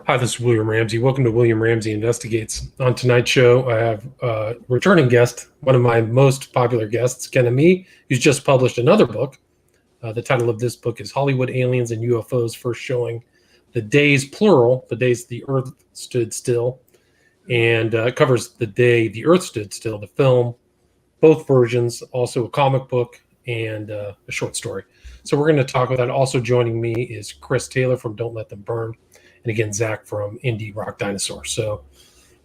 Hi, this is William Ramsey. Welcome to William Ramsey Investigates. On tonight's show, I have a returning guest, one of my most popular guests, Ken Ammi, who's just published another book. The title of this book is Hollywood Aliens and UFOs, first showing the days, plural, the days the Earth stood still, and covers the day the Earth stood still, the film, both versions, also a comic book and a short story. So we're going to talk about that. Also joining me is Chris Taylor from Don't Let Them Burn, and again, Zach from Indie Rock Dinosaur. So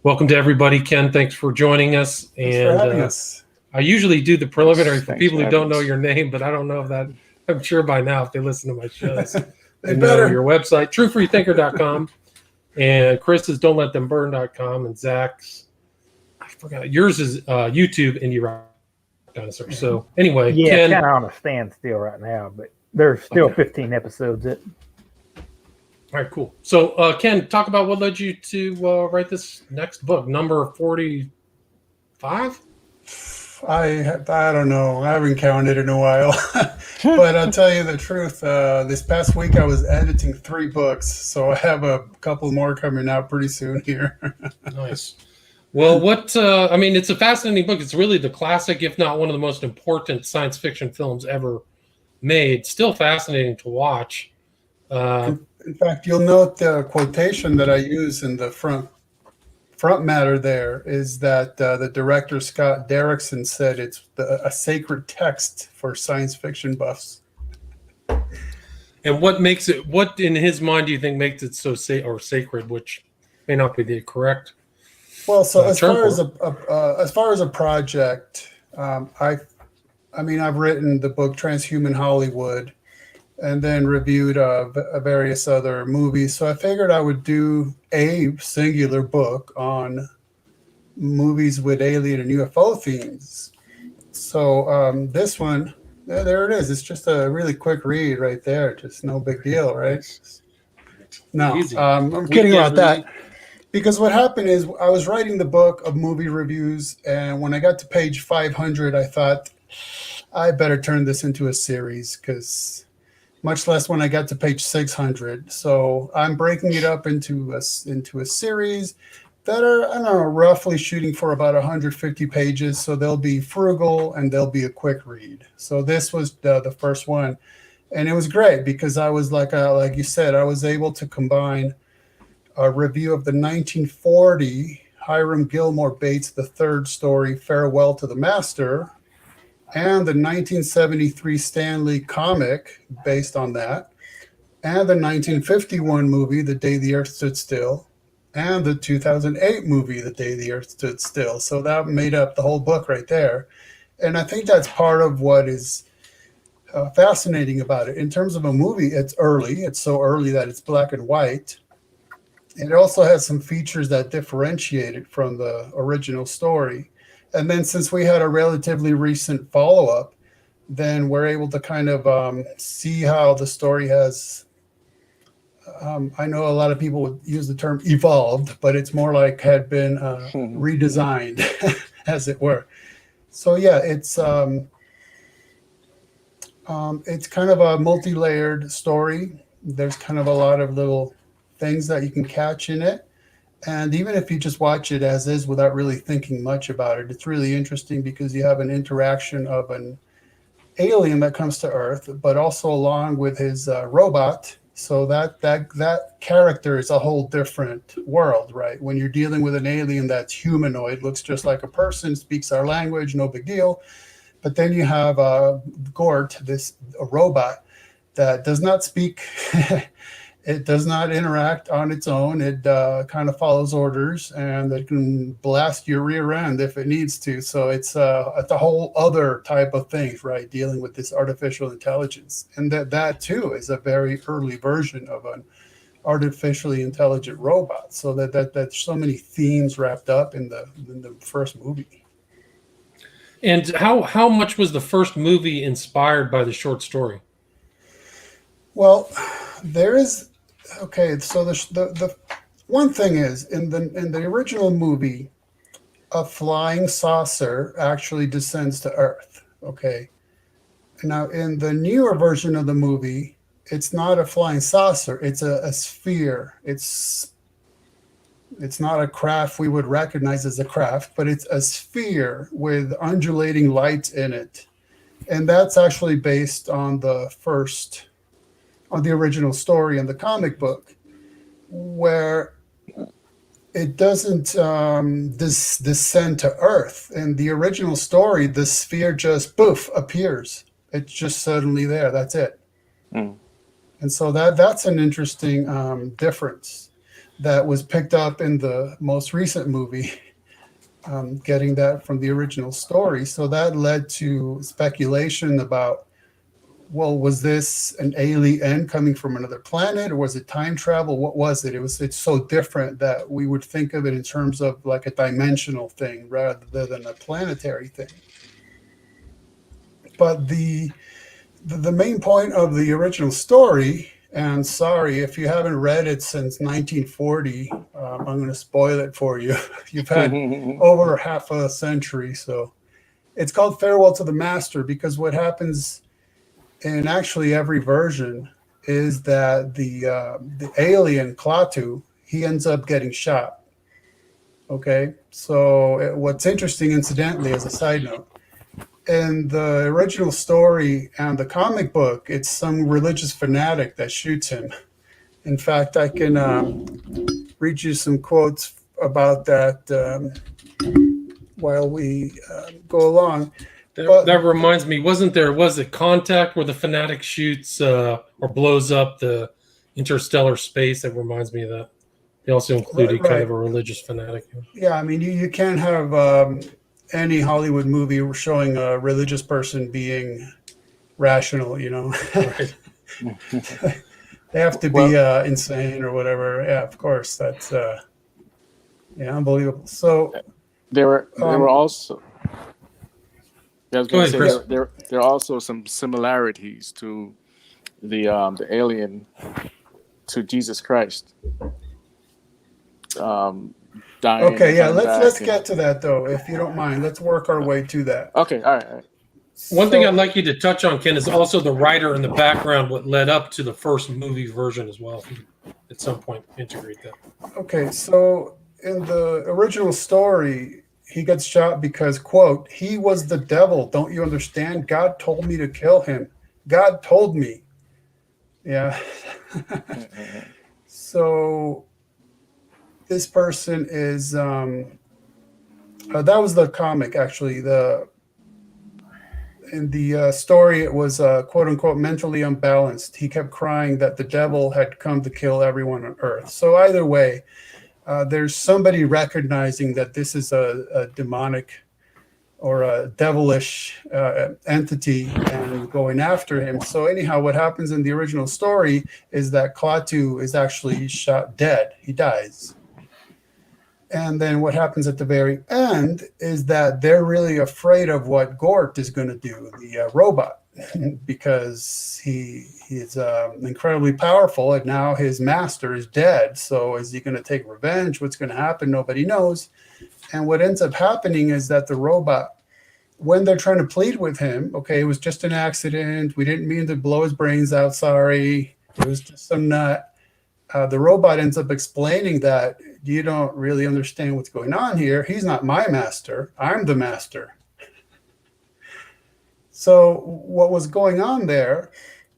welcome to everybody. Ken, thanks for joining us. Thanks for having us. I usually do the preliminary for Thanks people for who don't having know us. your name, but I don't know if that, I'm sure by now if they listen to my shows, They know better. your website, truefreethinker.com, and Chris is don'tletthemburn.com, and Zach's, I forgot, yours is YouTube, Indie Rock Dinosaur. So anyway, Yeah, Ken, kind of on a standstill right now, but there's still Okay. 15 episodes. All right, cool. So, Ken, talk about what led you to write this next book, number 45? I don't know. I haven't counted in a while. But I'll tell you the truth. This past week I was editing 3 books, so I have a couple more coming out pretty soon here. Nice. Well, I mean, it's a fascinating book. It's really the classic, if not one of the most important science fiction films ever made. Still fascinating to watch. In fact, you'll note the quotation that I use in the front matter there is that the director Scott Derrickson said it's a sacred text for science fiction buffs. And what in his mind do you think makes it so sacred, which may not be the correct Well, so as term far as a project, I mean, I've written the book Transhuman Hollywood, and then reviewed various other movies. So I figured I would do a singular book on movies with alien and UFO themes. So this one, there it is. It's just a really quick read right there. Just no big deal, right? No, Easy. I'm kidding about Weekend that. Because what happened is I was writing the book of movie reviews, and when I got to page 500, I thought I better turn this into a series, because much less when I got to page 600. So I'm breaking it up into a series that are, I don't know, roughly shooting for about 150 pages. So they'll be frugal and they'll be a quick read. So this was the first one. And it was great because I was like you said, I was able to combine a review of the 1940 Hiram Gilmore Bates the third story, Farewell to the Master, and the 1973 Stanley comic based on that, and the 1951 movie, The Day the Earth Stood Still, and the 2008 movie, The Day the Earth Stood Still. So that made up the whole book right there. And I think that's part of what is fascinating about it. In terms of a movie, it's early. It's so early that it's black and white. It also has some features that differentiate it from the original story. And then since we had a relatively recent follow-up, then we're able to kind of see how the story has, I know a lot of people would use the term evolved, but it's more like had been redesigned, as it were. So yeah, it's kind of a multi-layered story. There's kind of a lot of little things that you can catch in it. And even if you just watch it as is without really thinking much about it, it's really interesting because you have an interaction of an alien that comes to Earth, but also along with his robot. So that character is a whole different world, right? When you're dealing with an alien that's humanoid, looks just like a person, speaks our language, no big deal. But then you have Gort, a robot that does not speak. It does not interact on its own. It kind of follows orders, and it can blast your rear end if it needs to. So it's a whole other type of thing, right? Dealing with this artificial intelligence, and that too is a very early version of an artificially intelligent robot. So that's so many themes wrapped up in the first movie. And how much was the first movie inspired by the short story? Well, there is. Okay, so the one thing is in the original movie, a flying saucer actually descends to Earth. Okay, now in the newer version of the movie, it's not a flying saucer; it's a sphere. It's It's not a craft we would recognize as a craft, but it's a sphere with undulating light in it. And that's actually based on the original story in the comic book, where it doesn't descend to Earth. In the original story, the sphere just poof appears. It's just suddenly there. That's it. Mm. And so that's an interesting difference that was picked up in the most recent movie, getting that from the original story. So that led to speculation about, well, was this an alien coming from another planet, or was it time travel? What was it? It's so different that we would think of it in terms of like a dimensional thing rather than a planetary thing. But the main point of the original story, and sorry if you haven't read it since 1940, I'm going to spoil it for you. You've had over half a century. So it's called Farewell to the Master, because what happens in actually every version is that the alien Klaatu, he ends up getting shot. Okay, so what's interesting, incidentally, as a side note, in the original story and the comic book, it's some religious fanatic that shoots him. In fact, I can read you some quotes about that while we go along. That reminds me, was it Contact where the fanatic shoots or blows up the interstellar space? That reminds me of that. They also included kind of a religious fanatic. Yeah, I mean, you can't have any Hollywood movie showing a religious person being rational, you know. Right. They have to be insane or whatever. Yeah, of course. That's unbelievable. So there were also. I was going to say there are also some similarities to the alien to Jesus Christ. Dying. Okay, yeah, let's get to that though, if you don't mind. Let's work our way to that. Okay, all right. One thing I'd like you to touch on, Ken, is also the writer in the background, what led up to the first movie version as well. If you at some point integrate that. Okay, so in the original story, he gets shot because, quote, he was the devil. Don't you understand? God told me to kill him. God told me. Yeah. So this person is that was the comic, actually. In the story, it was quote unquote mentally unbalanced. He kept crying that the devil had come to kill everyone on Earth. So either way, there's somebody recognizing that this is a demonic or a devilish entity and going after him. So anyhow, what happens in the original story is that Klaatu is actually shot dead. He dies. And then what happens at the very end is that they're really afraid of what Gort is going to do, the robot, because he is incredibly powerful, and now his master is dead. So is he going to take revenge? What's going to happen? Nobody knows. And what ends up happening is that the robot, when they're trying to plead with him, okay, it was just an accident. We didn't mean to blow his brains out. Sorry. It was just some nut. The robot ends up explaining that you don't really understand what's going on here. He's not my master. I'm the master. So what was going on there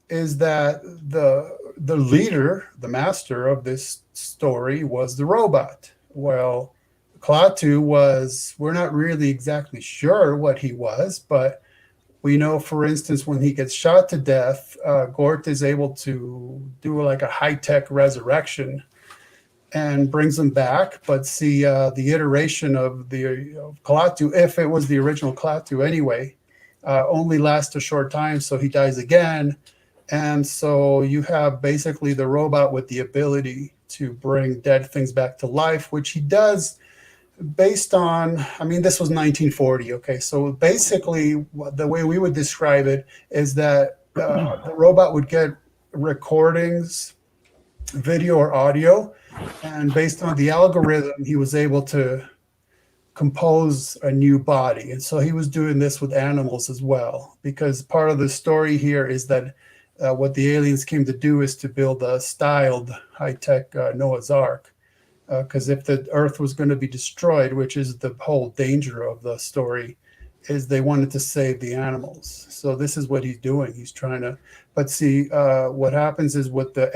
is that the leader, the master of this story was the robot. Well, Klaatu was, we're not really exactly sure what he was, but we know, for instance, when he gets shot to death, Gort is able to do like a high-tech resurrection and brings him back. But see, the iteration of the Klaatu, if it was the original Klaatu anyway, only lasts a short time, so he dies again. And so you have basically the robot with the ability to bring dead things back to life, which he does based on, I mean, this was 1940, okay? So basically, the way we would describe it is that the robot would get recordings, video or audio, and based on the algorithm, he was able to compose a new body. And so he was doing this with animals as well, because part of the story here is that what the aliens came to do is to build a styled high-tech Noah's Ark. because if the Earth was going to be destroyed, which is the whole danger of the story, is they wanted to save the animals. So this is what he's doing. He's trying to, but see, what happens is with the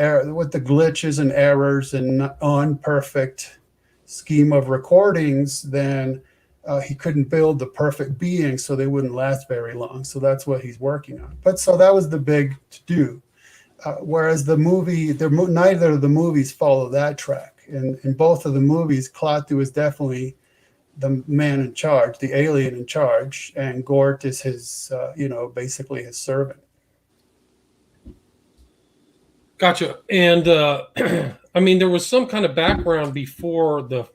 glitches and errors and unperfect scheme of recordings, then he couldn't build the perfect being, so they wouldn't last very long. So that's what he's working on. But so that was the big to do. Whereas the movie, neither of the movies follow that track. In both of the movies, Klaatu is definitely the man in charge, the alien in charge, and Gort is his, basically his servant. Gotcha. And I mean, there was some kind of background before the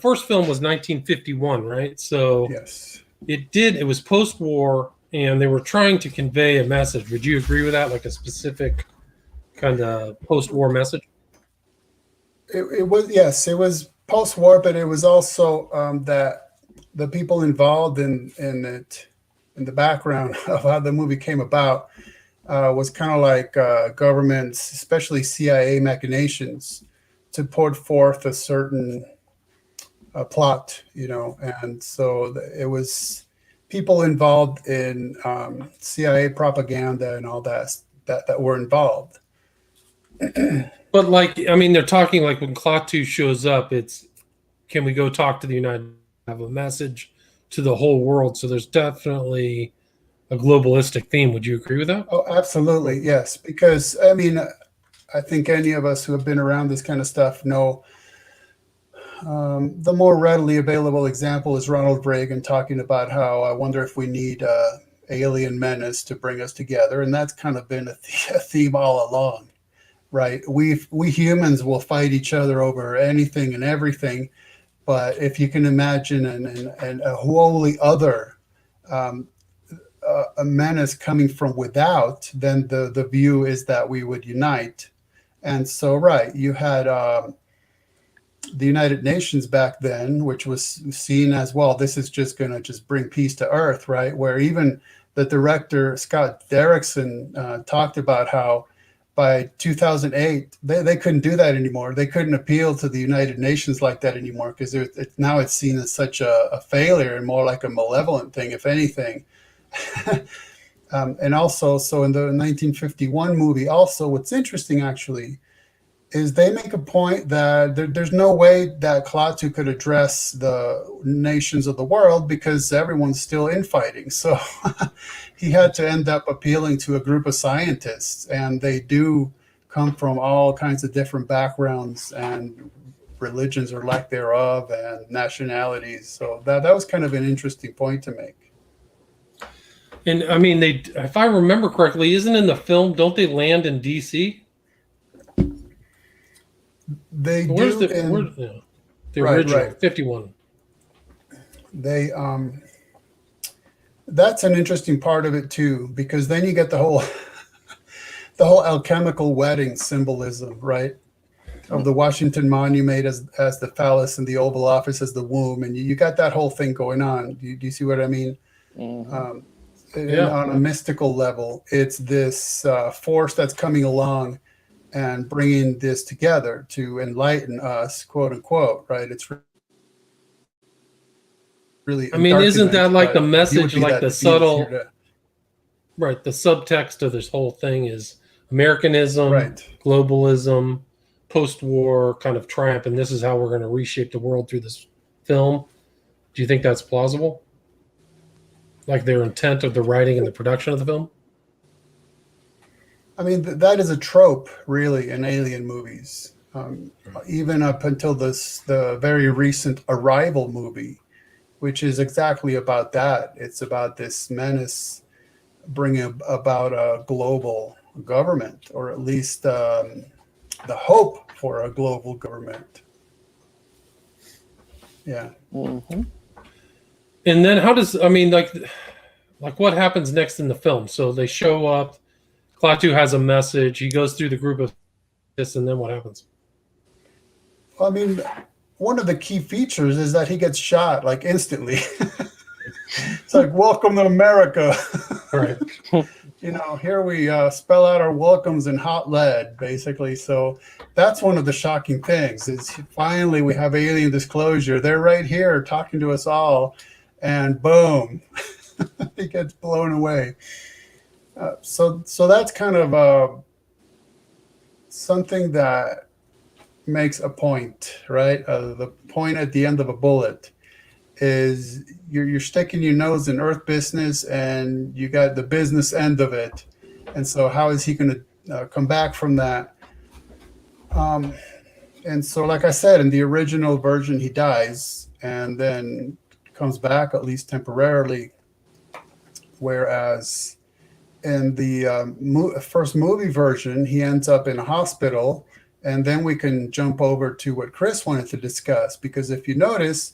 first film was 1951, right? So yes, it was post-war, and they were trying to convey a message. Would you agree with that, like a specific kind of post-war message? It was, yes, it was post-war, but it was also that the people involved in the background of how the movie came about was kind of like governments, especially CIA machinations, to put forth a certain plot, and so it was people involved in CIA propaganda and all that were involved. But like, I mean, they're talking like when Klaatu shows up, it's, can we go talk to the United, have a message to the whole world? So there's definitely a globalistic theme. Would you agree with that? Oh, absolutely, yes. Because I mean, I think any of us who have been around this kind of stuff know the more readily available example is Ronald Reagan talking about how I wonder if we need alien menace to bring us together, and that's kind of been a theme all along. Right, we humans will fight each other over anything and everything, but if you can imagine and a wholly other a menace coming from without, then the view is that we would unite. And so, right, you had the United Nations back then, which was seen as, well, this is just going to just bring peace to Earth, right? Where even the director Scott Derrickson talked about how by 2008, they couldn't do that anymore. They couldn't appeal to the United Nations like that anymore because now it's seen as such a failure and more like a malevolent thing, if anything. And also, so in the 1951 movie, also what's interesting actually is they make a point that there's no way that Klaatu could address the nations of the world because everyone's still infighting. So he had to end up appealing to a group of scientists, and they do come from all kinds of different backgrounds and religions or lack thereof and nationalities. So that was kind of an interesting point to make. And I mean, if I remember correctly, isn't in the film, don't they land in DC? They where's do the original, right. 51. They that's an interesting part of it too, because then you get the whole alchemical wedding symbolism, right? Of the Washington Monument as the phallus and the Oval Office as the womb, and you got that whole thing going on. Do you see what I mean? Mm-hmm. On a mystical level, it's this force that's coming along and bringing this together to enlighten us, quote unquote, right? It's really. I mean, isn't that like the message, like the subtle, right? The subtext of this whole thing is Americanism, right, globalism, post-war kind of triumph, and this is how we're going to reshape the world through this film. Do you think that's plausible? Like their intent of the writing and the production of the film? I mean, that is a trope, really, in alien movies. Even up until the very recent Arrival movie, which is exactly about that. It's about this menace bringing about a global government, or at least the hope for a global government. Yeah. Mm-hmm. And then how does, I mean, like what happens next in the film? So they show up, Klaatu has a message, he goes through the group of this, and then what happens? I mean, one of the key features is that he gets shot like instantly. It's like, welcome to America. Right. Here we spell out our welcomes in hot lead, basically. So that's one of the shocking things is finally we have alien disclosure. They're right here talking to us all, and boom, it gets blown away. So that's kind of something that makes a point, right? The point at the end of a bullet is you're sticking your nose in Earth business, and you got the business end of it. And so how is he going to come back from that? And so, like I said, in the original version, he dies and then comes back, at least temporarily. Whereas in the first movie version, he ends up in a hospital. And then we can jump over to what Chris wanted to discuss, because if you notice,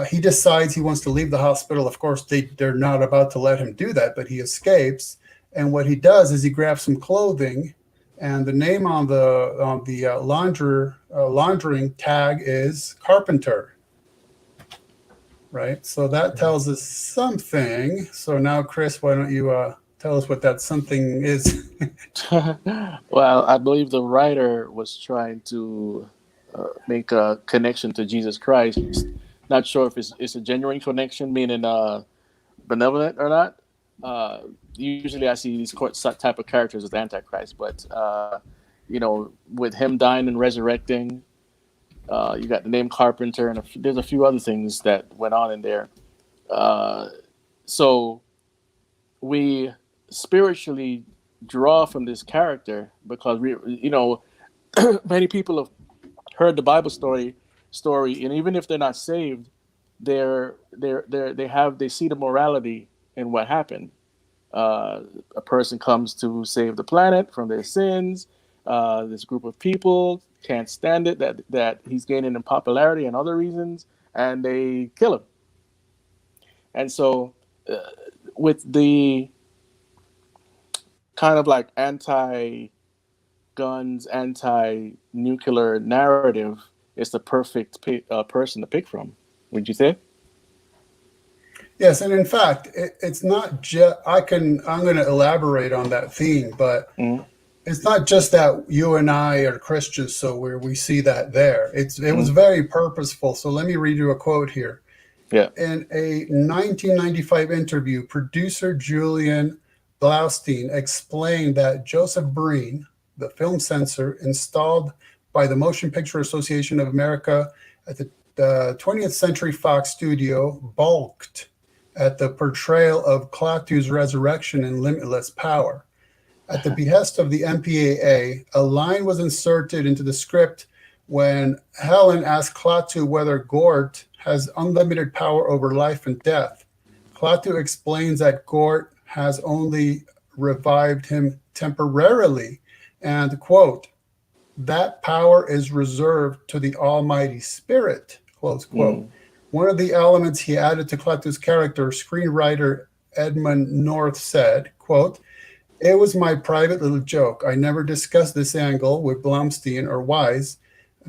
he decides he wants to leave the hospital. Of course, they're not about to let him do that, but he escapes. And what he does is he grabs some clothing, and the name on the laundering tag is Carpenter. Right? So that tells us something. So now, Chris, why don't you tell us what that something is? Well, I believe the writer was trying to make a connection to Jesus Christ. Not sure if it's a genuine connection, meaning benevolent or not. Usually I see these type of characters as Antichrist, but with him dying and resurrecting, you got the name Carpenter, and there's a few other things that went on in there. So we spiritually draw from this character because many people have heard the Bible story, and even if they're not saved, they see the morality in what happened. A person comes to save the planet from their sins. This group of people can't stand it that he's gaining in popularity and other reasons, and they kill him. And so, with the kind of like anti-guns, anti-nuclear narrative, it's the perfect person to pick from. Would you say? Yes, and in fact, it's not just. I'm going to elaborate on that theme, but it's not just that you and I are Christians, so we see that there. It was very purposeful. So let me read you a quote here. Yeah. In a 1995 interview, producer Julian Blaustein explained that Joseph Breen, the film censor installed by the Motion Picture Association of America at the 20th Century Fox studio, balked at the portrayal of Klaatu's resurrection in Limitless Power. At the behest of the MPAA, a line was inserted into the script when Helen asked Klaatu whether Gort has unlimited power over life and death. Klaatu explains that Gort has only revived him temporarily, and, quote, that power is reserved to the Almighty Spirit, close quote. One of the elements he added to Klaatu's character, screenwriter Edmund North said, quote, it was my private little joke. I never discussed this angle with Blumstein or Wise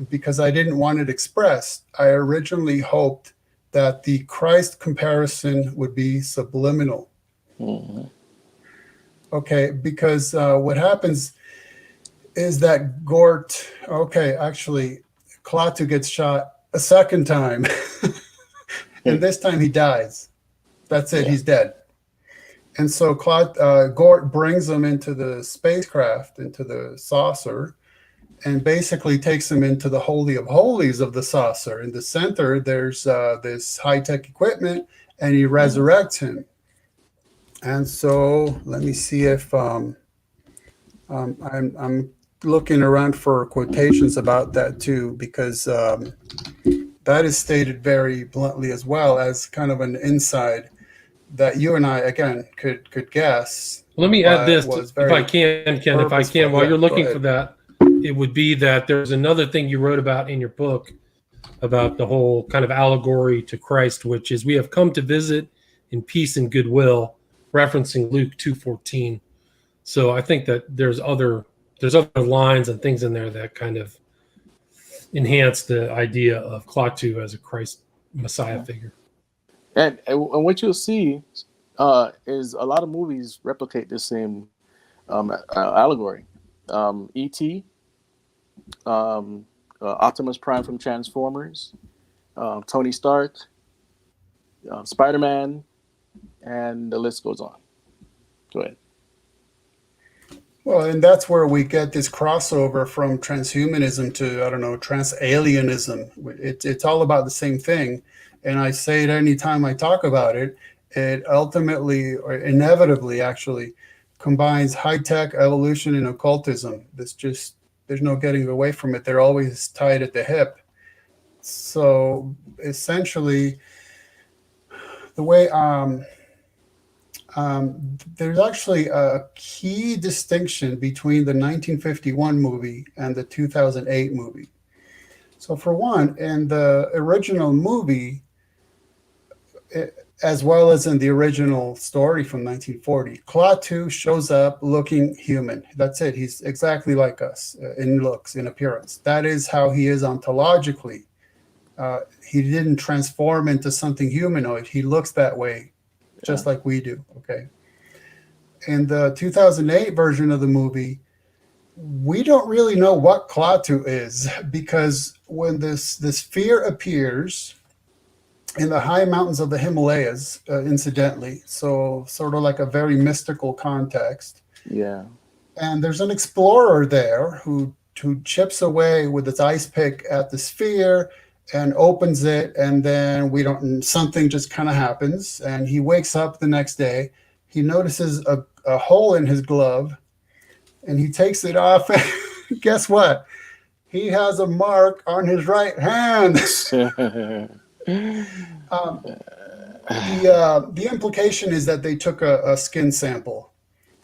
because I didn't want it expressed. I originally hoped that the Christ comparison would be subliminal. Okay, because what happens is that Gort, actually, Klaatu gets shot a second time. And this time he dies. That's it, he's dead. And so Gort brings him into the spacecraft, into the saucer, and basically takes him into the Holy of Holies of the saucer. In the center, there's this high-tech equipment, and he resurrects him. And so let me see if I'm looking around for quotations about that too, because that is stated very bluntly as well as kind of an inside that you and I, again, could guess. Let me add this, if I can, Ken, while you're looking for that, it would be that there's another thing you wrote about in your book about the whole kind of allegory to Christ, which is we have come to visit in peace and goodwill, referencing Luke 2:14. So I think that there's other lines and things in there that kind of enhance the idea of Klaatu as a Christ Messiah figure. And what you'll see, is a lot of movies replicate the same allegory. E.T., Optimus Prime from Transformers, Tony Stark, Spider-Man, and the list goes on. Go ahead. Well, and that's where we get this crossover from transhumanism to, I don't know, transalienism. It's all about the same thing. And I say it anytime I talk about it, it ultimately, or inevitably actually, combines high-tech evolution and occultism. There's no getting away from it. They're always tied at the hip. So essentially, the way there's actually a key distinction between the 1951 movie and the 2008 movie. So for one, in the original movie, as well as in the original story from 1940, Klaatu shows up looking human. That's it. He's exactly like us in looks, in appearance. That is how he is ontologically. He didn't transform into something humanoid. He looks that way, just like we do. Okay. In the 2008 version of the movie, we don't really know what Klaatu is, because when this sphere appears in the high mountains of the Himalayas, incidentally, so sort of like a very mystical context. Yeah. And there's an explorer there who chips away with its ice pick at the sphere and opens it, and then something just kind of happens, and he wakes up the next day. He notices a hole in his glove, and he takes it off. And guess what? He has a mark on his right hand. The implication is that they took a skin sample,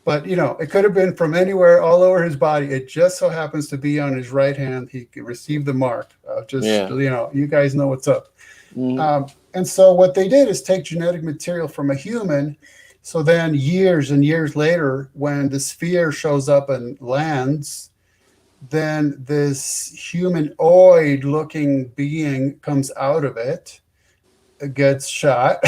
but it could have been from anywhere, all over his body. It just so happens to be on his right hand. He received the mark. You guys know what's up. And so what they did is take genetic material from a human. So then years and years later, when the sphere shows up and lands, then this humanoid looking being comes out of it, gets shot,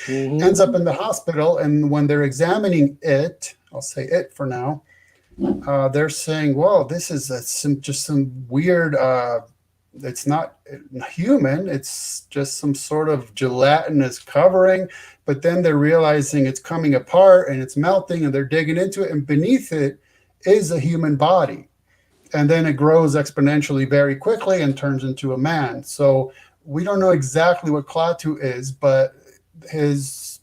ends up in the hospital. And when they're examining it, I'll say it for now, they're saying, well, this is just some weird, it's not human, it's just some sort of gelatinous covering. But then they're realizing it's coming apart and it's melting, and they're digging into it, and beneath it is a human body. And then it grows exponentially very quickly and turns into a man. So we don't know exactly what Klaatu is, but his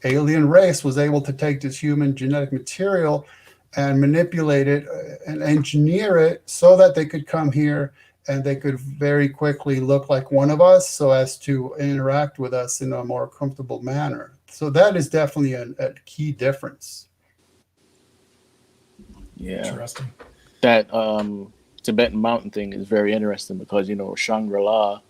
alien race was able to take this human genetic material and manipulate it and engineer it so that they could come here and they could very quickly look like one of us, so as to interact with us in a more comfortable manner. So that is definitely a key difference. Yeah. Interesting. That Tibetan mountain thing is very interesting, because Shangri-La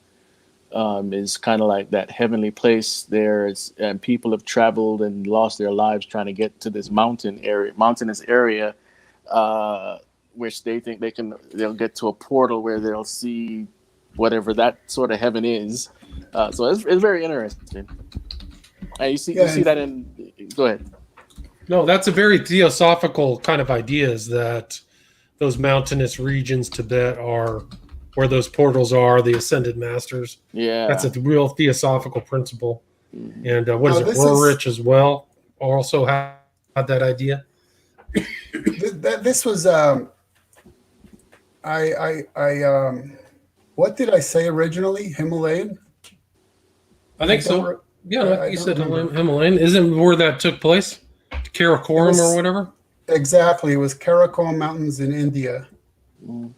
is kind of like that heavenly place there, and people have traveled and lost their lives trying to get to this mountainous area, which they think they'll get to a portal where they'll see whatever that sort of heaven is. So it's very interesting. And you see that in. Go ahead. No, that's a very theosophical kind of idea, is that those mountainous regions, Tibet, are where those portals are, the ascended masters. Yeah. That's a real theosophical principle. Mm-hmm. And Roerich as well also had that idea. This was what did I say originally? Himalayan? I think so. Yeah, like you said, Himalayan. Isn't where that took place? Karakoram or whatever? Exactly. It was Karakoram Mountains in India. And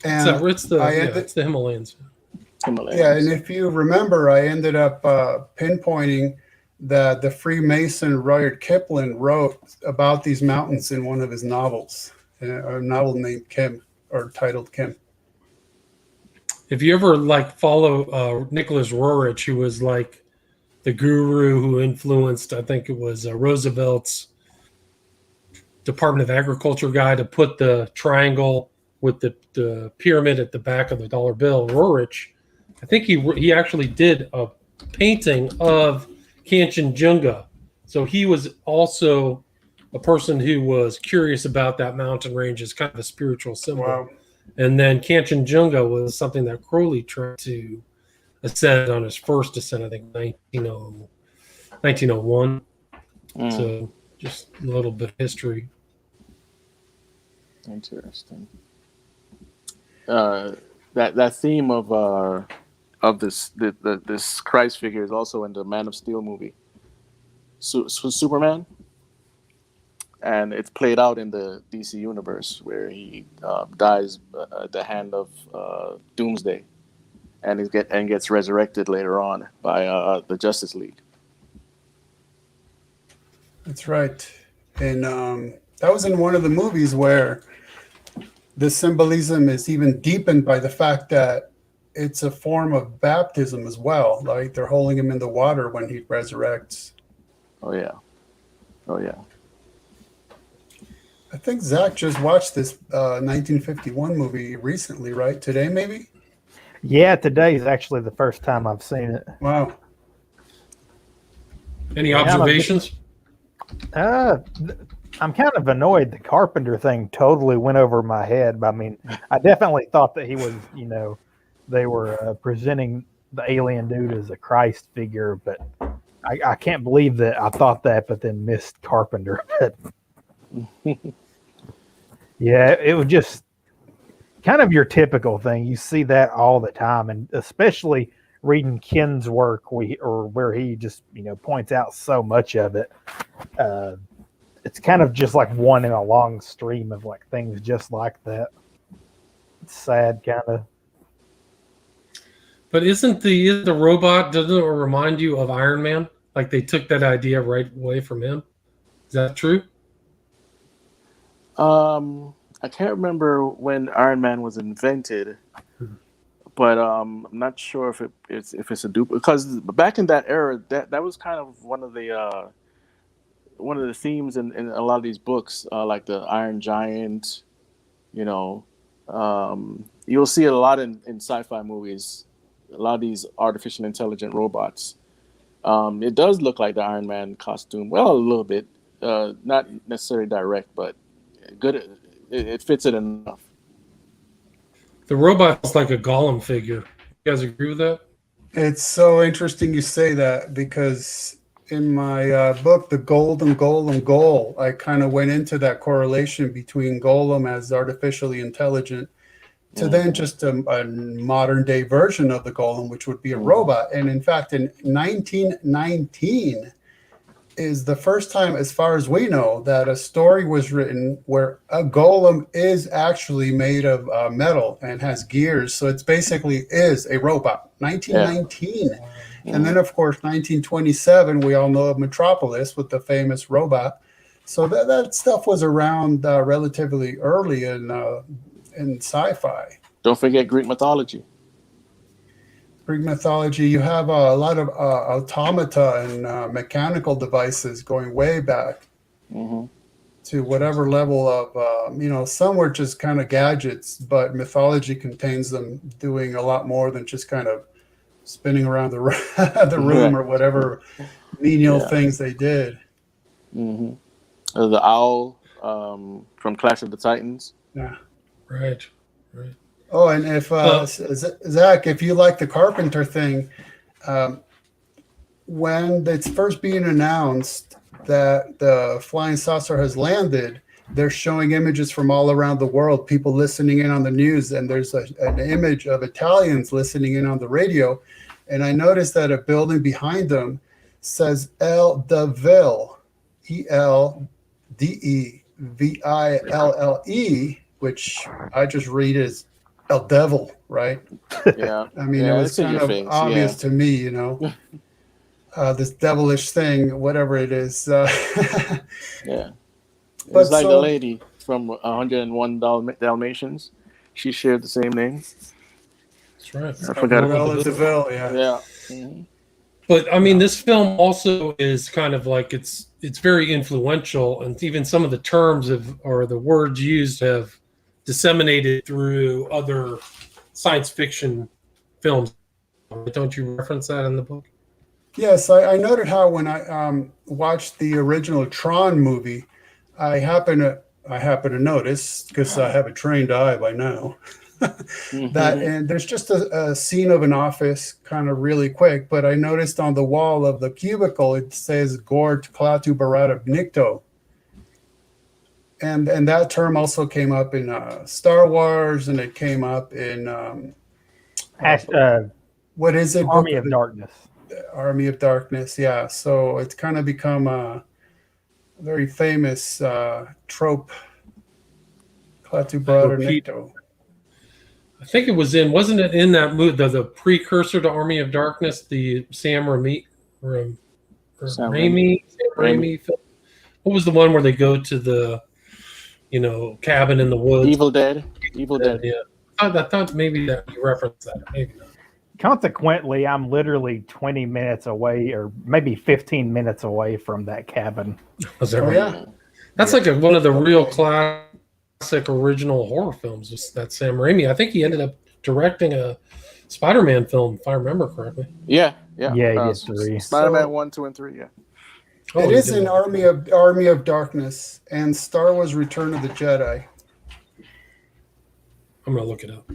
it's the Himalayas. Yeah, and if you remember, I ended up pinpointing that the Freemason Rudyard Kipling wrote about these mountains in one of his novels, a novel named Kim, or titled Kim. If you ever follow Nicholas Roerich, who was like the guru who influenced, I think it was Roosevelt's Department of Agriculture guy to put the triangle with the pyramid at the back of the dollar bill. Roerich, I think he actually did a painting of Kanchenjunga So he was also a person who was curious about that mountain range as kind of a spiritual symbol. Wow. And then Kanchenjunga was something that Crowley tried to ascend on his first ascent, I think 1901. So just a little bit of history. Interesting. That theme of this this Christ figure is also in the Man of Steel movie, Superman, and it's played out in the DC universe where he dies at the hand of Doomsday, and gets resurrected later on by the Justice League. That's right. And that was in one of the movies where the symbolism is even deepened by the fact that it's a form of baptism as well. Like they're holding him in the water when he resurrects. Oh yeah. I think Zach just watched this 1951 movie recently, right? Today, maybe? Yeah, today is actually the first time I've seen it. Wow. Any observations? I'm kind of annoyed the Carpenter thing totally went over my head. I mean, I definitely thought that he was, they were presenting the alien dude as a Christ figure, but I can't believe that I thought that, but then missed Carpenter. Yeah, it was just kind of your typical thing. You see that all the time, and especially reading Ken's work, where he just points out so much of it. It's kind of just like one in a long stream of like things just like that. It's sad, kind of. But isn't the robot, doesn't it remind you of Iron Man? Like they took that idea right away from him? Is that true? I can't remember when Iron Man was invented, but I'm not sure if it's a duplicate, because back in that era, that was kind of one of the themes in a lot of these books, like the Iron Giant. You'll see it a lot in sci-fi movies. A lot of these artificial intelligent robots. It does look like the Iron Man costume. Well, a little bit, not necessarily direct, but good. It fits it enough. The robot's like a golem figure. You guys agree with that? It's so interesting you say that, because in my book, The Golem Goal, I kind of went into that correlation between Golem as artificially intelligent to then just a modern day version of the Golem, which would be a robot. And in fact, in 1919 is the first time, as far as we know, that a story was written where a golem is actually made of metal and has gears. So it's basically is a robot. 1919. Yeah. And then, of course, 1927, we all know of Metropolis with the famous robot. So that stuff was around relatively early in sci-fi. Don't forget Greek mythology. Greek mythology, you have a lot of automata and mechanical devices going way back to whatever level of, some were just kind of gadgets, but mythology contains them doing a lot more than just kind of spinning around the room or whatever menial things they did. The owl from Clash of the Titans. Yeah. Right. Oh, and if Zach, if you like the Carpenter thing, when it's first being announced that the flying saucer has landed, they're showing images from all around the world, people listening in on the news, and there's an image of Italians listening in on the radio. And I noticed that a building behind them says El Deville, ELDEVILLE, which I just read as El Devil, right? Yeah. I mean, it was kind of obvious to me, this devilish thing, whatever it is. Yeah. It's like the lady from 101 Dalmatians. She shared the same name. That's right. I forgot about Deville, yeah. Mm-hmm. But I mean, this film also is kind of like it's very influential, and even some of the terms or the words used have disseminated through other science fiction films. Don't you reference that in the book? Yes, I noted how when I watched the original Tron movie, I happen to notice, because I have a trained eye by now, that, and there's just a scene of an office, kind of really quick, but I noticed on the wall of the cubicle it says "Gort Klaatu Barada Nikto," and that term also came up in Star Wars, and it came up in what is it? Army of Darkness. Army of Darkness, yeah. So it's kind of become a very famous trope. Klaatu Barada Nikto. I think it wasn't it in that movie, the precursor to Army of Darkness, the Sam Raimi film? What was the one where they go to the, cabin in the woods? Evil Dead. Yeah. I thought maybe that you referenced that. Maybe not. Consequently, I'm literally 20 minutes away, or maybe 15 minutes away from that cabin. Was that right? Yeah. That's like one of the real classic original horror films, was that Sam Raimi. I think he ended up directing a Spider-Man film, if I remember correctly. Yeah. He did 3. Spider-Man 1, 2, and 3. Yeah. It is in Army of Darkness and Star Wars: Return of the Jedi. I'm gonna look it up.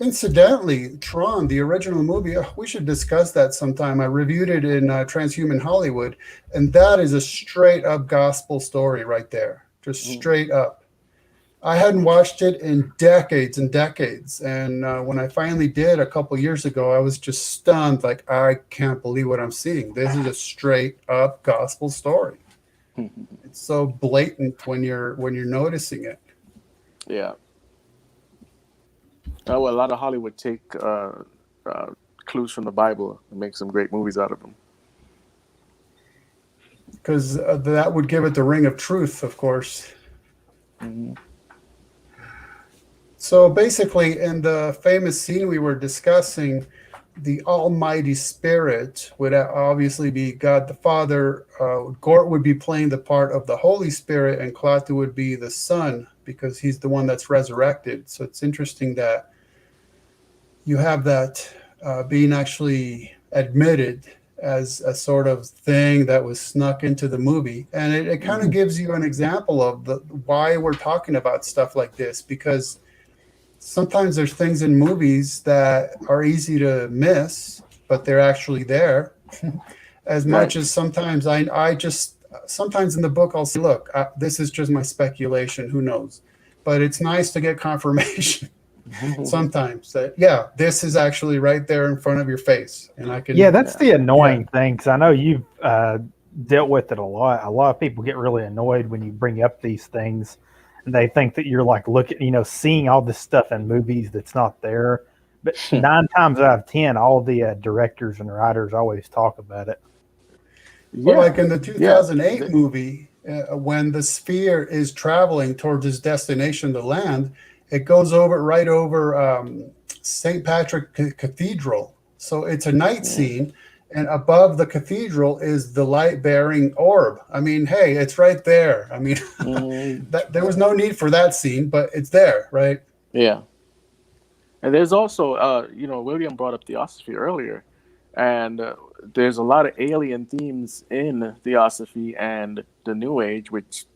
Incidentally, Tron, the original movie, we should discuss that sometime. I reviewed it in Transhuman Hollywood, and that is a straight up gospel story right there. Just straight up. I hadn't watched it in decades and decades. And when I finally did a couple years ago, I was just stunned. Like, I can't believe what I'm seeing. This is a straight up gospel story. It's so blatant when you're noticing it. Yeah. Well, a lot of Hollywood take clues from the Bible and make some great movies out of them. Because that would give it the ring of truth, of course. Mm-hmm. So basically, in the famous scene we were discussing, the Almighty Spirit would obviously be God the Father. Gort would be playing the part of the Holy Spirit, and Klaatu would be the Son, because he's the one that's resurrected. So it's interesting that you have that being actually admitted as a sort of thing that was snuck into the movie. And it kind of gives you an example of why we're talking about stuff like this, because sometimes there's things in movies that are easy to miss, but they're actually there. As much as sometimes sometimes in the book I'll say, look, this is just my speculation, who knows? But it's nice to get confirmation sometimes that, this is actually right there in front of your face. And I can. Yeah, that's the annoying thing, because I know you've dealt with it a lot. A lot of people get really annoyed when you bring up these things, and they think that you're like seeing all this stuff in movies that's not there. But 9 times out of 10, all the directors and writers always talk about it. Well, like in the 2008 movie, when the sphere is traveling towards its destination, the land, it goes right over St. Patrick Cathedral. So it's a night scene, and above the cathedral is the light-bearing orb. I mean, hey, it's right there. I mean, there was no need for that scene, but it's there, right? Yeah. And there's also, William brought up Theosophy earlier, and there's a lot of alien themes in Theosophy and the New Age, which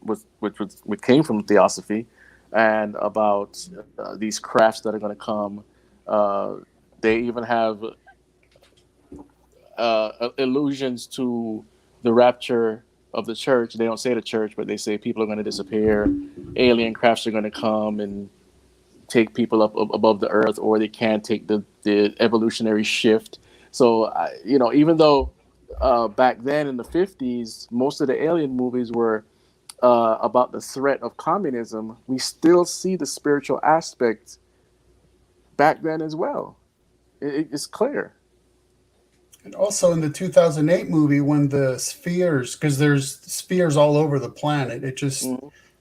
came from Theosophy, and about these crafts that are going to come. They even have allusions to the rapture of the church. They don't say the church, but they say people are going to disappear. Alien crafts are going to come and take people up above the earth, or they can't take the evolutionary shift. So, even though back then in the 50s, most of the alien movies were about the threat of communism, we still see the spiritual aspect back then as well. It's clear. And also in the 2008 movie, when the spheres, because there's spheres all over the planet, it just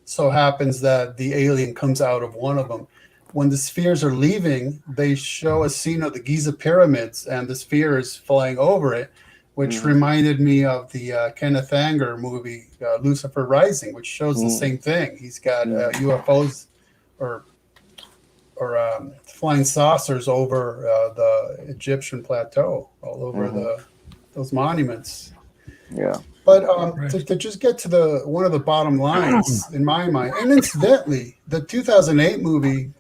so happens that the alien comes out of one of them. When the spheres are leaving, they show a scene of the Giza pyramids, and the sphere is flying over it, which reminded me of the Kenneth Anger movie, Lucifer Rising, which shows the same thing. He's got UFOs or flying saucers over the Egyptian plateau, all over those monuments. Yeah. But to just get to one of the bottom lines in my mind, and incidentally, the 2008 movie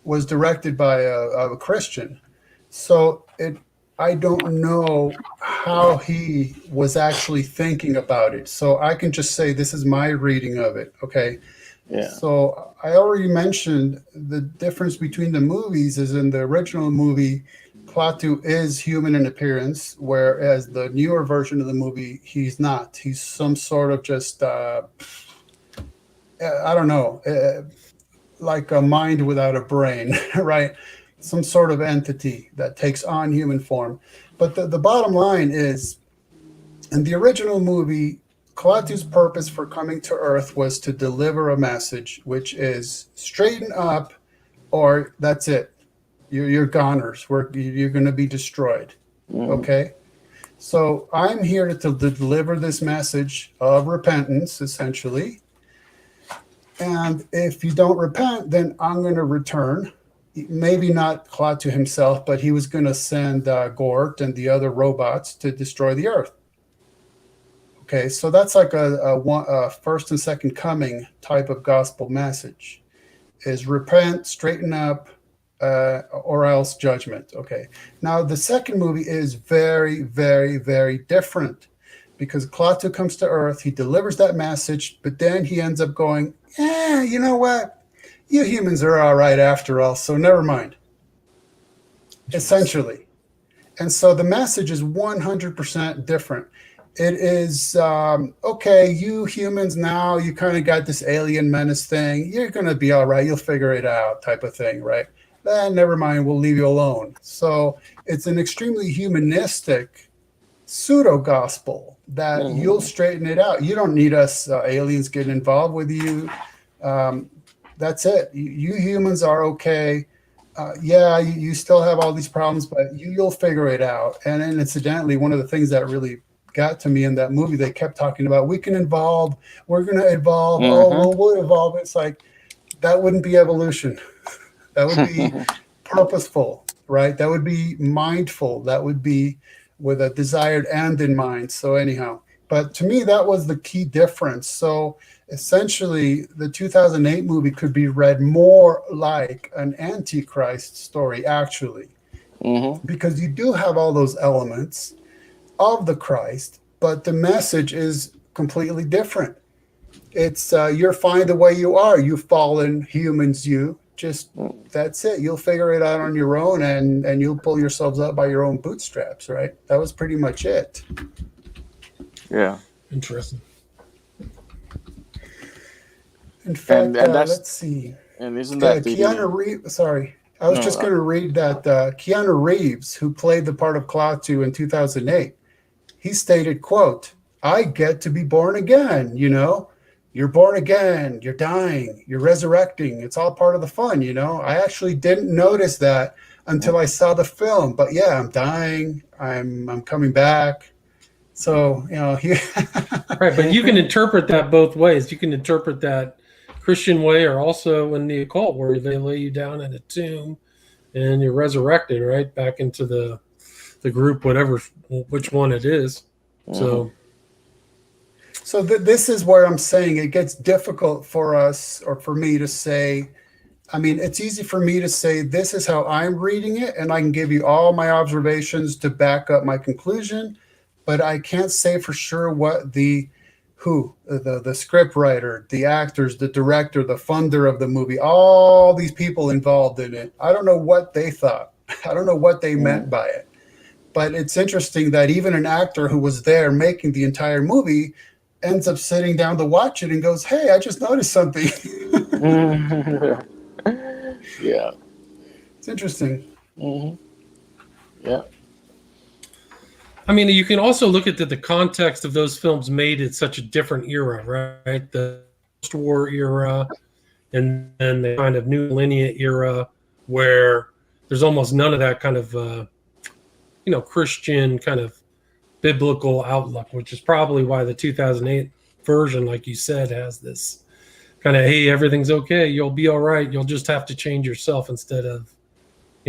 was directed by a Christian, so I don't know how he was actually thinking about it. So I can just say this is my reading of it. Okay. Yeah. So I already mentioned the difference between the movies is in the original movie, Klaatu is human in appearance, whereas the newer version of the movie, he's not. He's some sort of just, I don't know, like a mind without a brain, right? Some sort of entity that takes on human form. But the bottom line is, in the original movie, Klaatu's purpose for coming to Earth was to deliver a message, which is straighten up, or that's it. You're goners. You're going to be destroyed. Okay? So I'm here to deliver this message of repentance, essentially. And if you don't repent, then I'm going to return. Maybe not Klaatu himself, but he was going to send Gort and the other robots to destroy the Earth. Okay, so that's like a first and second coming type of gospel message, is repent, straighten up, or else judgment. Okay, now the second movie is very, very, very different, because Klaatu comes to Earth, he delivers that message, but then he ends up going, you know what? You humans are all right after all, so never mind. Essentially. And so the message is 100% different. It is, okay, you humans now, you kind of got this alien menace thing. You're going to be all right. You'll figure it out type of thing, right? Never mind. We'll leave you alone. So it's an extremely humanistic pseudo-gospel that you'll straighten it out. You don't need us aliens getting involved with you. That's it. You humans are okay. You still have all these problems, but you'll figure it out. And incidentally, one of the things that really got to me in that movie, they kept talking about, we're going to evolve. We'll evolve. It's like, that wouldn't be evolution. That would be purposeful, right? That would be mindful. That would be with a desired end in mind. So anyhow, but to me, that was the key difference. So essentially, the 2008 movie could be read more like an Antichrist story, actually, because you do have all those elements of the Christ, but the message is completely different. It's you're fine the way you are, you fallen humans, that's it. You'll figure it out on your own, and you'll pull yourselves up by your own bootstraps, right? That was pretty much it. Yeah. Interesting. In fact, let's see. And isn't that Keanu Reeves? Sorry, I was just going to read that Keanu Reeves, who played the part of Klaatu in 2008, he stated, quote, "I get to be born again, You're born again, you're dying, you're resurrecting. It's all part of the fun, I actually didn't notice that until I saw the film. But yeah, I'm dying, I'm coming back. So, Right, but you can interpret that both ways. You can interpret that Christian way, or also in the occult, where they lay you down in a tomb and you're resurrected, right, back into the group, which one it is. So this is where I'm saying it gets difficult for us, or for me to say. I mean, it's easy for me to say this is how I'm reading it, and I can give you all my observations to back up my conclusion, but I can't say for sure what the script writer, the actors, the director, the funder of the movie, all these people involved in it, I don't know what they thought. I don't know what they meant by it. But it's interesting that even an actor who was there making the entire movie ends up sitting down to watch it and goes, "Hey, I just noticed something." Yeah. It's interesting. Yeah. I mean, you can also look at the context of those films made in such a different era, right? The post-war era, and then the kind of new millennia era, where there's almost none of that kind of, Christian kind of biblical outlook, which is probably why the 2008 version, like you said, has this kind of, hey, everything's okay, you'll be all right, you'll just have to change yourself, instead of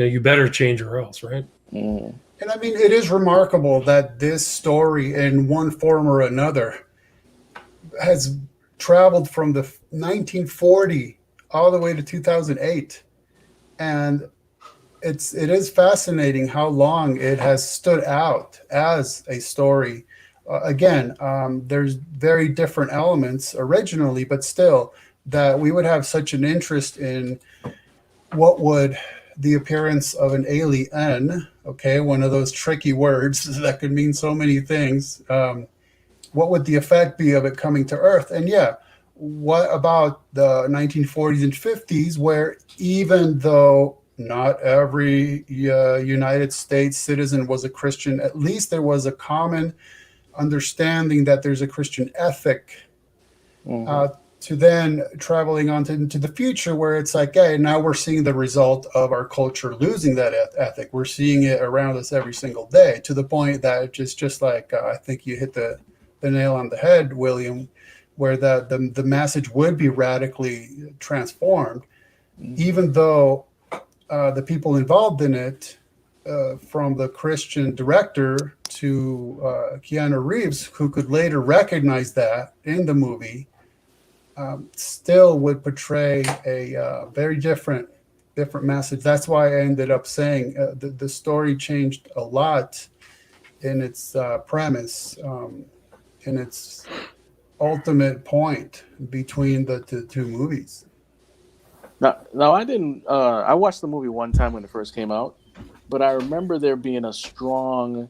you better change or else, right? Mm. And I mean, it is remarkable that this story, in one form or another, has traveled from the 1940 all the way to 2008, and it is fascinating how long it has stood out as a story. There's very different elements originally, but still, that we would have such an interest in what would the appearance of an alien, okay, one of those tricky words that could mean so many things. What would the effect be of it coming to Earth? And yeah, what about the 1940s and 50s, where even though not every United States citizen was a Christian, at least there was a common understanding that there's a Christian ethic, to then traveling on into the future, where it's like, hey, now we're seeing the result of our culture losing that ethic. We're seeing it around us every single day, to the point that it's just like, I think you hit the nail on the head, William, where the message would be radically transformed, even though the people involved in it, from the Christian director to Keanu Reeves, who could later recognize that in the movie, still would portray a very different message. That's why I ended up saying the story changed a lot in its premise, in its ultimate point between the two movies. Now I didn't. I watched the movie one time when it first came out, but I remember there being a strong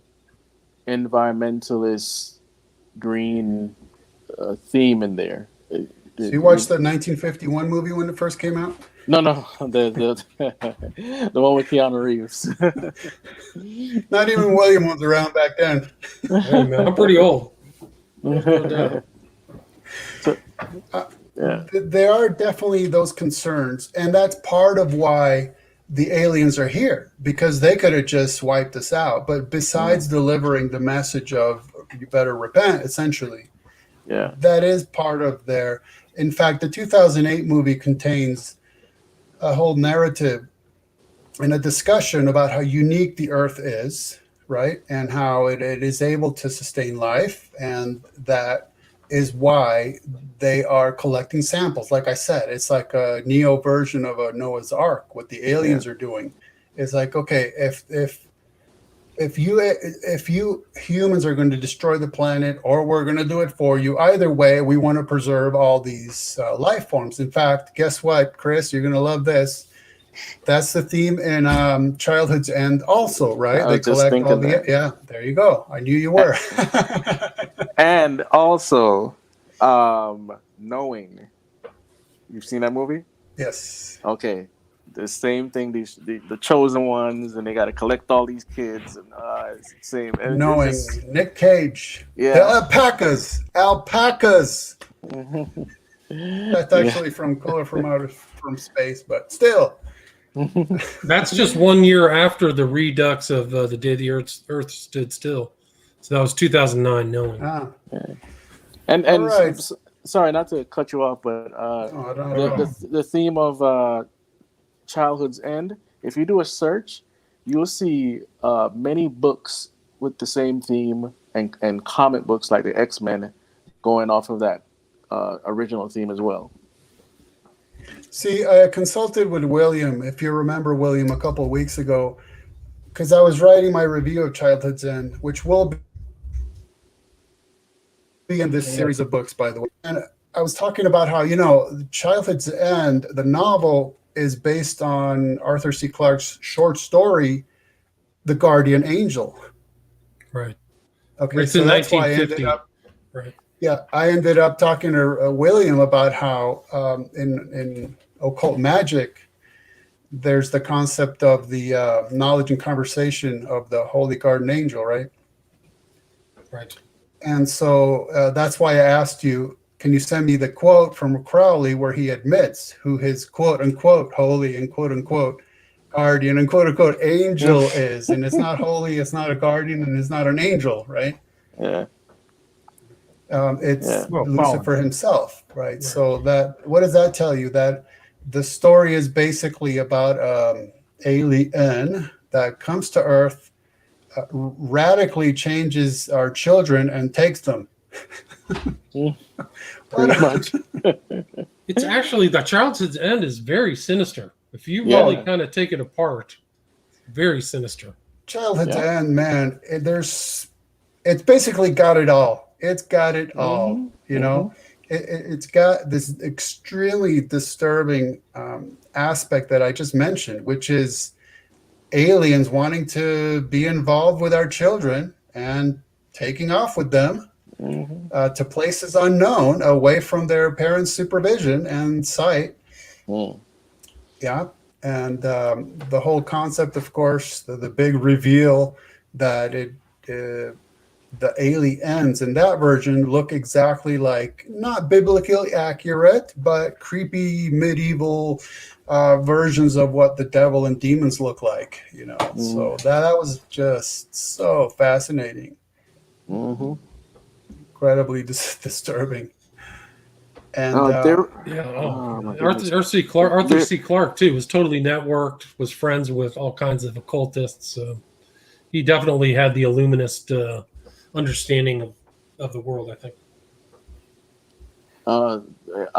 environmentalist green theme in there. So you watched the 1951 movie when it first came out? No, the the one with Keanu Reeves. Not even William was around back then. Hey, man, I'm pretty old. No doubt. There are definitely those concerns, and that's part of why the aliens are here, because they could have just wiped us out. But besides delivering the message of you better repent, essentially, that is part of their. In fact, the 2008 movie contains a whole narrative and a discussion about how unique the Earth is, right? And how it is able to sustain life. And that is why they are collecting samples. Like I said, it's like a neo version of a Noah's Ark. What the aliens are doing is like, okay, if you humans are going to destroy the planet, or we're going to do it for you, either way, we want to preserve all these life forms. In fact, guess what, Chris? You're going to love this. That's the theme in Childhood's End also, right? They collect all the... Yeah, there you go. I knew you were. And also, Knowing. You've seen that movie? Yes. Okay. The same thing, the chosen ones, and they got to collect all these kids, and it's the same. And Knowing, Nick Cage. Yeah. The alpacas. That's actually from space, but still. That's just 1 year after the redux of the day the Earth stood still. So that was 2009. Knowing. And right. Sorry, not to cut you off, but the theme of Childhood's End, if you do a search, you'll see many books with the same theme, and comic books like the X-Men going off of that original theme as well. See, I consulted with William, if you remember, William, a couple of weeks ago, because I was writing my review of Childhood's End, which will be in this series of books, by the way. And I was talking about how, Childhood's End, the novel, is based on Arthur C. Clarke's short story, The Guardian Angel. Right. Okay, it's so in that's 1950. why I ended up... Right. Yeah, I ended up talking to William about how in occult magic, there's the concept of the knowledge and conversation of the Holy Guardian Angel, right? Right. And so that's why I asked you, can you send me the quote from Crowley where he admits who his quote unquote holy and quote unquote guardian and quote unquote angel is? And it's not holy, it's not a guardian, and it's not an angel, right? Yeah. It's Lucifer himself, right? So what does that tell you? That the story is basically about alien that comes to Earth, radically changes our children and takes them. Pretty much. It's actually, the Childhood's End is very sinister. If you Yeah. really kind of take it apart, very sinister. Childhood's End, man. It's basically got it all. It's got it all. You know, it's got this extremely disturbing aspect that I just mentioned, which is aliens wanting to be involved with our children and taking off with them to places unknown, away from their parents' supervision and sight. Yeah. And the whole concept, of course, the big reveal that the aliens in that version look exactly like, not biblically accurate, but creepy medieval versions of what the devil and demons look like, you know. So that was just so fascinating. Incredibly disturbing. And Arthur C. Clarke too was totally networked, was friends with all kinds of occultists. So he definitely had the illuminist understanding of the world, I think. I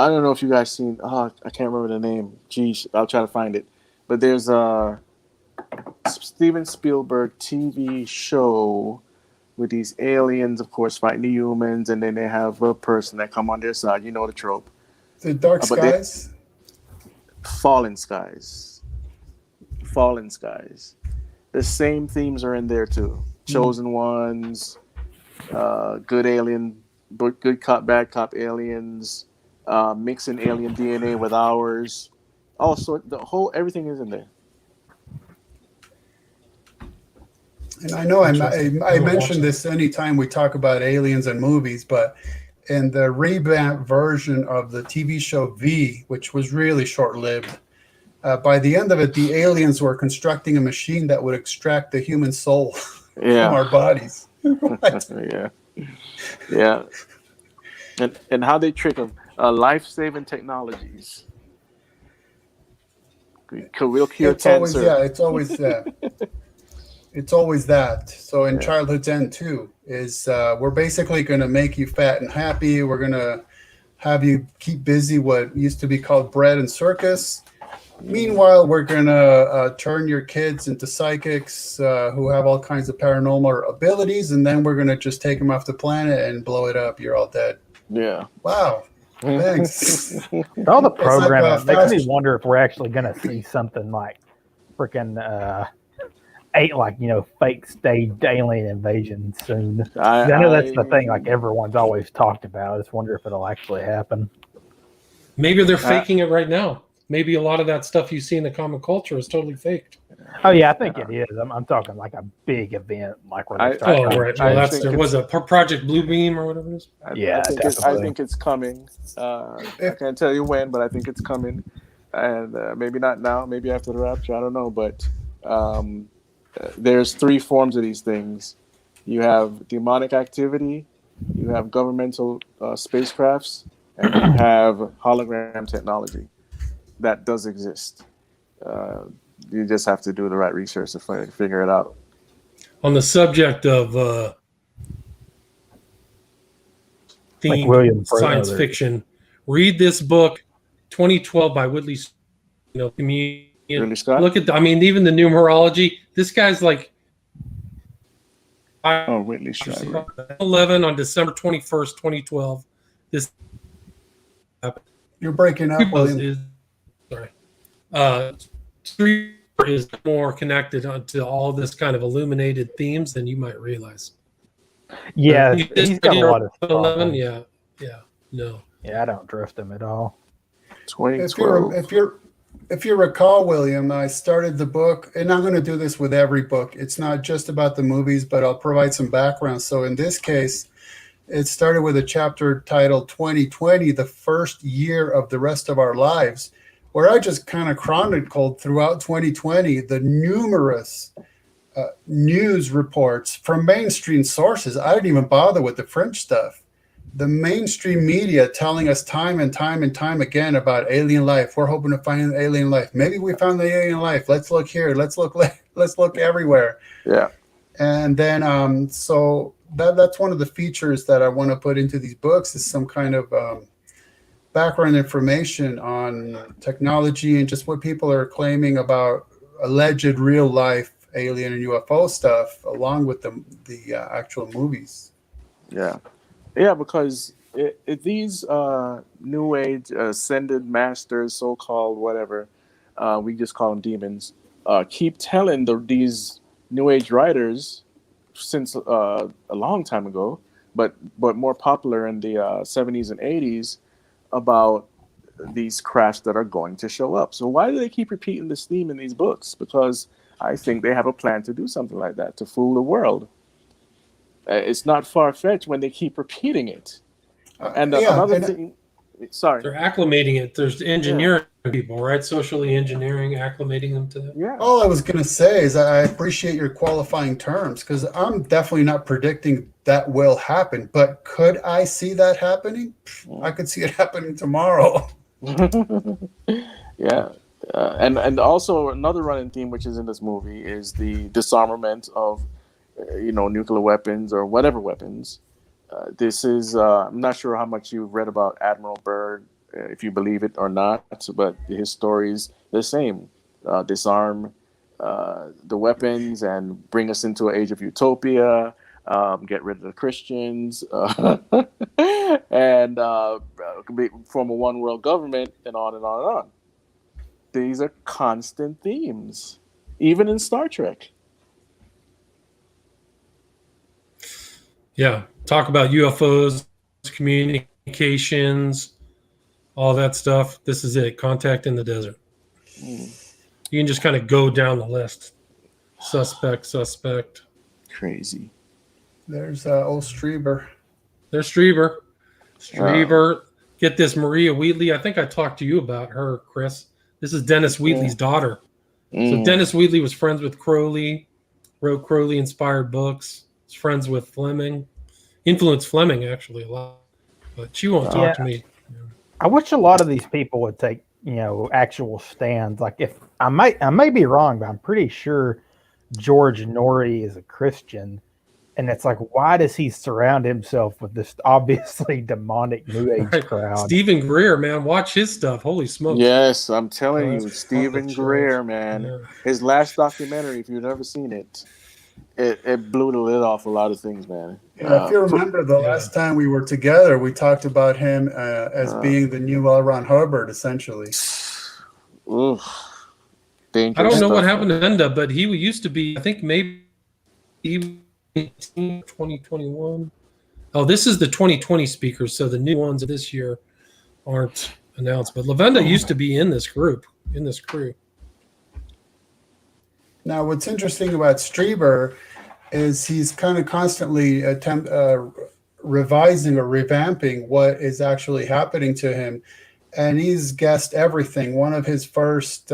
don't know if you guys seen. I can't remember the name. Geez, I'll try to find it. But there's a Steven Spielberg TV show with these aliens, of course, fighting the humans, and then they have a person that come on their side. You know the trope. The Dark Skies? Fallen Skies. Fallen Skies. The same themes are in there too. Chosen ones, good alien, good cop, bad cop aliens, mixing alien DNA with ours. Also, everything is in there. And I know I mentioned this anytime we talk about aliens and movies, but in the revamped version of the TV show V, which was really short-lived, by the end of it, the aliens were constructing a machine that would extract the human soul from our bodies. Yeah. And how they trick them. Life-saving technologies. We'll cure cancer. It's always that. It's always that. So in Childhood's End too, is we're basically going to make you fat and happy. We're going to have you keep busy what used to be called bread and circus. Meanwhile, we're going to turn your kids into psychics who have all kinds of paranormal abilities, and then we're going to just take them off the planet and blow it up. You're all dead. Yeah. Wow. Thanks. All the programming makes me wonder if we're actually going to see something like freaking fake staged alien invasion soon. I know that's the thing like everyone's always talked about. I just wonder if it'll actually happen. Maybe they're faking it right now. Maybe a lot of that stuff you see in the comic culture is totally faked. Oh yeah, I think it is. I'm talking like a big event, like where they start. Right. Well, there was a Project Bluebeam or whatever it is. I think it's coming. I can't tell you when, but I think it's coming, and maybe not now. Maybe after the rapture. I don't know, but there's three forms of these things. You have demonic activity, you have governmental spacecrafts, and you have hologram technology. That does exist. You just have to do the right research to figure it out. On the subject of science fiction, read this book, 2012 by Whitley. Ridley Scott? Look at even the numerology. This guy's like Whitley Strieber. 11 on December 21st, 2012. This you're breaking up. Strieber is more connected to all this kind of illuminated themes than you might realize. Yeah, he's got a lot of stuff. 11, no. Yeah, I don't drift him at all. 2012. If you recall, William, I started the book, and I'm going to do this with every book. It's not just about the movies, but I'll provide some background. So in this case, it started with a chapter titled 2020, the first year of the rest of our lives, where I just kind of chronicled throughout 2020 the numerous news reports from mainstream sources. I didn't even bother with the French stuff, the mainstream media telling us time and time and time again about alien life. We're hoping to find an alien life. Maybe we found the alien life. Let's look here. Let's look everywhere. Yeah. And then so that's one of the features that I want to put into these books is some kind of background information on technology and just what people are claiming about alleged real life alien and UFO stuff, along with the actual movies. Yeah, because these New Age ascended masters, so-called whatever, we just call them demons, keep telling these New Age writers since a long time ago, but more popular in the 70s and 80s, about these crafts that are going to show up. So why do they keep repeating this theme in these books? Because I think they have a plan to do something like that, to fool the world. It's not far-fetched when they keep repeating it. And another thing, sorry. They're acclimating it. There's engineering people, right? Socially engineering, acclimating them to that. Yeah. All I was going to say is I appreciate your qualifying terms, because I'm definitely not predicting that will happen. But could I see that happening? I could see it happening tomorrow. Yeah. And also another running theme, which is in this movie, is the disarmament of, nuclear weapons or whatever weapons. This is, I'm not sure how much you've read about Admiral Byrd, if you believe it or not, but his story is the same. Disarm the weapons and bring us into an age of utopia, get rid of the Christians, and form a one world government, and on and on and on. These are constant themes, even in Star Trek. Yeah, talk about UFOs, communications, all that stuff. This is it. Contact in the desert. You can just kind of go down the list. Suspect. Crazy. There's old Strieber. There's Strieber. Get this, Maria Wheatley. I think I talked to you about her, Chris. This is Dennis Wheatley's daughter. So Dennis Wheatley was friends with Crowley, wrote Crowley-inspired books. Was friends with Fleming. Influenced Fleming, actually, a lot. But she won't talk to me. I wish a lot of these people would take, actual stands. Like, if I may be wrong, but I'm pretty sure George Norrie is a Christian. And it's like, why does he surround himself with this obviously demonic New Age crowd? Stephen Greer, man, watch his stuff. Holy smokes. Yes, I'm telling you, Stephen Greer, man. Yeah. His last documentary, if you've never seen it, it blew the lid off a lot of things, man. Yeah, if you remember the last time we were together, we talked about him as being the new L. Ron Hubbard, essentially. Oof. I don't know what happened to Enda, but he used to be, I think maybe 2021. Oh, this is the 2020 speakers, so the new ones of this year aren't announced. But Lavenda used to be in this crew. Now, what's interesting about Strieber is he's kind of constantly revising or revamping what is actually happening to him, and he's guessed everything. One of his first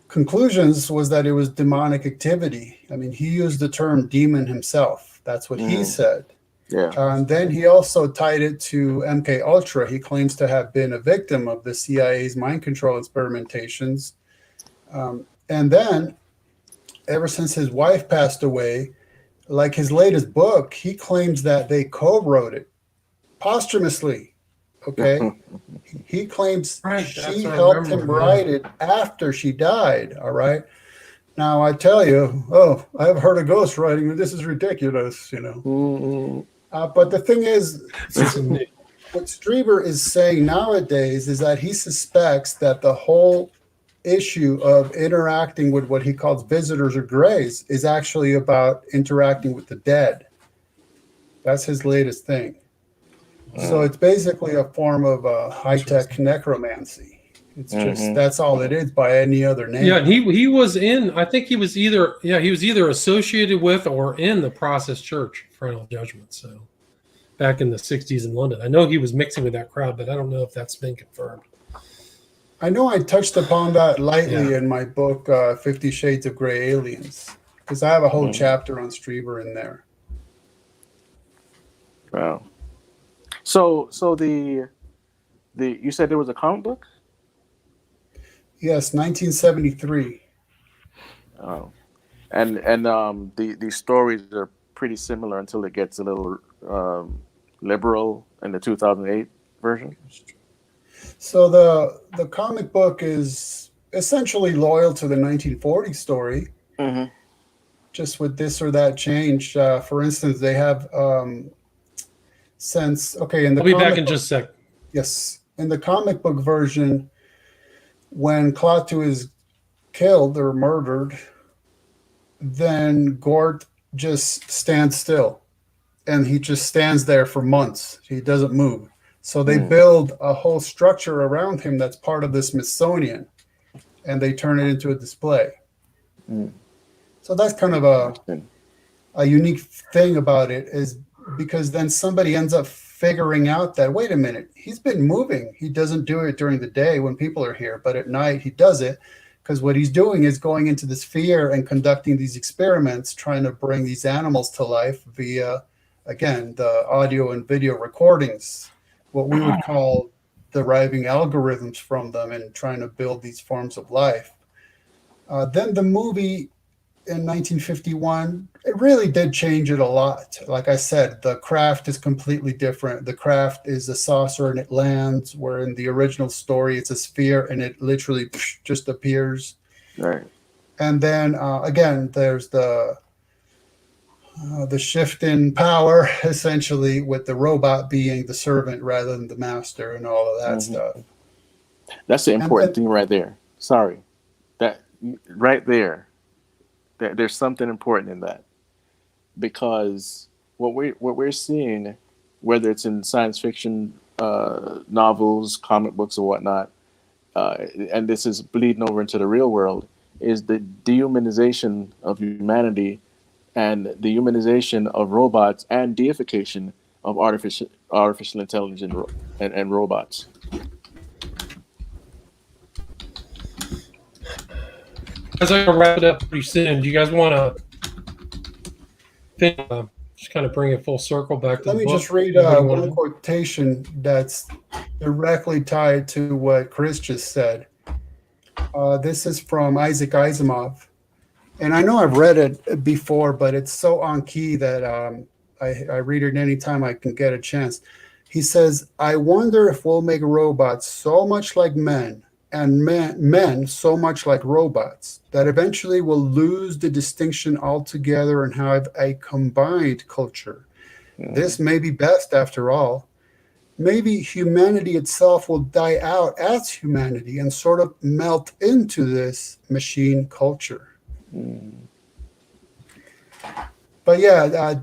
conclusions was that it was demonic activity. I mean, he used the term demon himself. That's what he said. Yeah. And then he also tied it to MK Ultra. He claims to have been a victim of the CIA's mind control experimentations. And then, ever since his wife passed away, like his latest book, he claims that they co-wrote it posthumously. Okay, he claims she helped him write it after she died. All right. Now I tell you, I've heard of ghost writing, and this is ridiculous, But the thing is, what Strieber is saying nowadays is that he suspects that the whole issue of interacting with what he calls visitors or grays is actually about interacting with the dead. That's his latest thing. So it's basically a form of high-tech necromancy. It's just that's all it is by any other name. Yeah, and he was in. I think he was either associated with or in the Process Church Final Judgment. So back in the '60s in London, I know he was mixing with that crowd, but I don't know if that's been confirmed. I know I touched upon that lightly in my book, 50 Shades of Grey Aliens, because I have a whole chapter on Strieber in there. Wow. So the you said there was a comic book? Yes, 1973. Oh. And the stories are pretty similar until it gets a little liberal in the 2008 version. So the comic book is essentially loyal to the 1940 story, Mm-hmm. just with this or that change. For instance, they have since in the I'll be back comic in just a sec. yes, in the comic book version, when Klaatu is killed or murdered, then Gort just stands still, and he just stands there for months. He doesn't move. So they build a whole structure around him that's part of the Smithsonian, and they turn it into a display. So that's kind of a unique thing about it, is because then somebody ends up figuring out that, wait a minute, he's been moving. He doesn't do it during the day when people are here, but at night he does it, because what he's doing is going into the sphere and conducting these experiments, trying to bring these animals to life via, again, the audio and video recordings, what we would call deriving algorithms from them and trying to build these forms of life. Then the movie in 1951, it really did change it a lot. Like I said, the craft is completely different. The craft is a saucer and it lands, where in the original story it's a sphere and it literally just appears. Right. And then again, there's the shift in power, essentially, with the robot being the servant rather than the master and all of that stuff. That's the important thing right there. Sorry. That right there. There's something important in that. Because what we're seeing, whether it's in science fiction novels, comic books or whatnot, and this is bleeding over into the real world, is the dehumanization of humanity and the humanization of robots and deification of artificial intelligence and robots. As I wrap it up pretty soon, do you guys want to just kind of bring it full circle back to Let the me book? just read one quotation that's directly tied to what Chris just said. This is from Isaac Asimov. And I know I've read it before, but it's so on key that I read it anytime I can get a chance. He says, I wonder if we'll make robots so much like men and men so much like robots that eventually we'll lose the distinction altogether and have a combined culture. This may be best after all. Maybe humanity itself will die out as humanity and sort of melt into this machine culture. But yeah,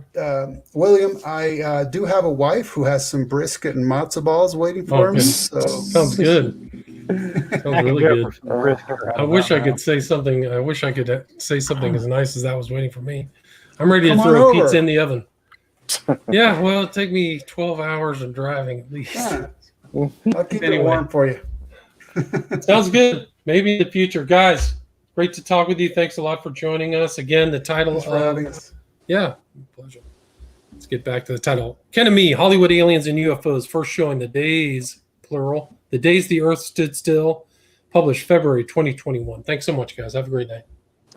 William, I do have a wife who has some brisket and matzo balls waiting for me. So. Sounds good. Sounds really good. I wish I could say something. I wish I could say something as nice as that was waiting for me. I'm ready to throw a pizza in the oven. Yeah, well, it'll take me 12 hours of driving at least. Yeah. I'll keep it warm for you. Sounds good. Maybe in the future. Guys, great to talk with you. Thanks a lot for joining us. Again, the title. Thanks for having us. Yeah, pleasure. Let's get back to the title. Ken Ammi, Hollywood Aliens and UFOs, first showing The Days, plural, The Days the Earth Stood Still, published February 2021. Thanks so much, guys. Have a great night.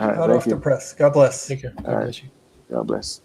All right, Hot off the press. God bless. Take care. God bless you. God bless.